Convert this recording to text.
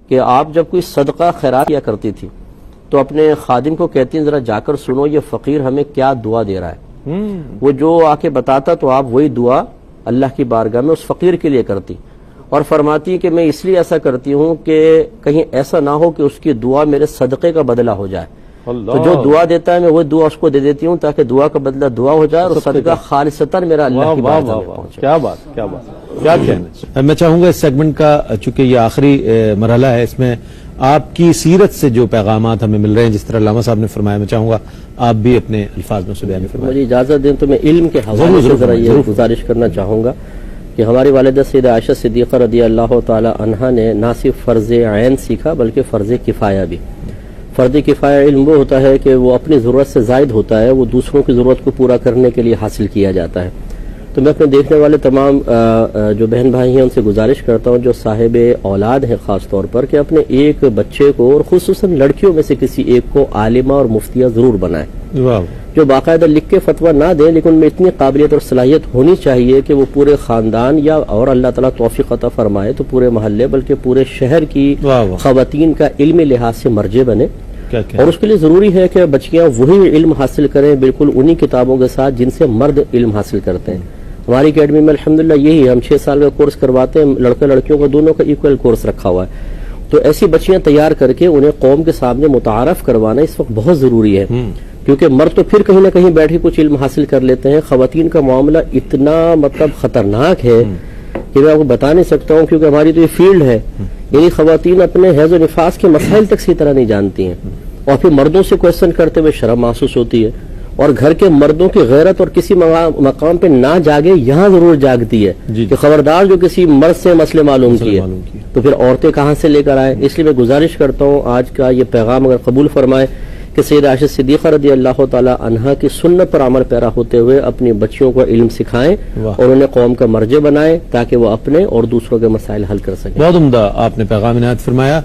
کہ آپ جب کوئی صدقہ خیرات کیا کرتی تھی تو اپنے خادم کو کہتی ہیں ذرا جا کر سنو یہ فقیر ہمیں کیا دعا دے رہا ہے. وہ جو آ کے بتاتا تو آپ وہی دعا اللہ کی بارگاہ میں اس فقیر کے لیے کرتی اور فرماتی کہ میں اس لیے ایسا کرتی ہوں کہ کہیں ایسا نہ ہو کہ اس کی دعا میرے صدقے کا بدلہ ہو جائے. تو جو دعا دیتا ہے میں وہ دعا اس کو دے دیتی ہوں تاکہ دعا کا بدلہ دعا ہو جائے اور صدقہ خالصتاً میرا اللہ کی بارگاہ میں پہنچے. کیا بات کیا بات کیا کہنا. میں چاہوں گا اس سیگمنٹ کا چونکہ یہ آخری مرحلہ ہے اس میں آپ کی سیرت سے جو پیغامات ہمیں مل رہے ہیں جس طرح علامہ صاحب نے فرمایا میں چاہوں گا آپ بھی اپنے الفاظ میں سے بیان فرمائیں. مجھے اجازت دیں تو میں علم کے حوالے سے ذرا یہ گزارش کرنا چاہوں گا کہ ہماری والدہ سیدہ عائشہ صدیقہ رضی اللہ تعالی عنہا نے نہ صرف فرض عین سیکھا بلکہ فرض کفایہ بھی. فرض کفایہ علم وہ ہوتا ہے کہ وہ اپنی ضرورت سے زائد ہوتا ہے, وہ دوسروں کی ضرورت کو پورا کرنے کے لیے حاصل کیا جاتا ہے. تو میں اپنے دیکھنے والے تمام جو بہن بھائی ہیں ان سے گزارش کرتا ہوں جو صاحب اولاد ہیں خاص طور پر کہ اپنے ایک بچے کو اور خصوصاً لڑکیوں میں سے کسی ایک کو عالمہ اور مفتیہ ضرور بنائیں جو باقاعدہ لکھ کے فتویٰ نہ دیں لیکن ان میں اتنی قابلیت اور صلاحیت ہونی چاہیے کہ وہ پورے خاندان یا اور اللہ تعالیٰ توفیق عطا فرمائے تو پورے محلے بلکہ پورے شہر کی خواتین کا علمی لحاظ سے مرجع بنے. اور اس کے لیے ضروری ہے کہ بچیاں وہی علم حاصل کریں بالکل انہی کتابوں کے ساتھ جن سے مرد علم حاصل کرتے ہیں. ہماری اکیڈمی میں الحمدللہ یہی ہے, ہم 6 سال کا کورس کرواتے ہیں, لڑکے لڑکیوں کا دونوں کا ایکول کورس رکھا ہوا ہے. تو ایسی بچیاں تیار کر کے انہیں قوم کے سامنے متعارف کروانا اس وقت بہت ضروری ہے کیونکہ مرد تو پھر کہیں نہ کہیں بیٹھ کے کچھ علم حاصل کر لیتے ہیں. خواتین کا معاملہ اتنا خطرناک ہے کہ میں آپ کو بتا نہیں سکتا ہوں کیونکہ ہماری تو یہ فیلڈ ہے. یعنی خواتین اپنے حیض و نفاس کے مسائل تک سی طرح نہیں جانتی ہیں اور پھر مردوں سے کویسچن کرتے ہوئے شرم محسوس ہوتی ہے اور گھر کے مردوں کی غیرت اور کسی مقام پہ نہ جاگے یہاں ضرور جاگتی ہے کہ خبردار جو کسی مرد سے مسئلے معلوم کیے تو پھر عورتیں کہاں سے لے کر آئیں. اس لیے میں گزارش کرتا ہوں آج کا یہ پیغام اگر قبول فرمائے کہ سیدہ عائشہ صدیقہ رضی اللہ تعالی عنہا کی سنت پر عمل پیرا ہوتے ہوئے اپنی بچیوں کو علم سکھائیں اور انہیں قوم کا مرجع بنائیں تاکہ وہ اپنے اور دوسروں کے مسائل حل کر سکیں. بہت عمدہ آپ نے پیغام عنایت فرمایا.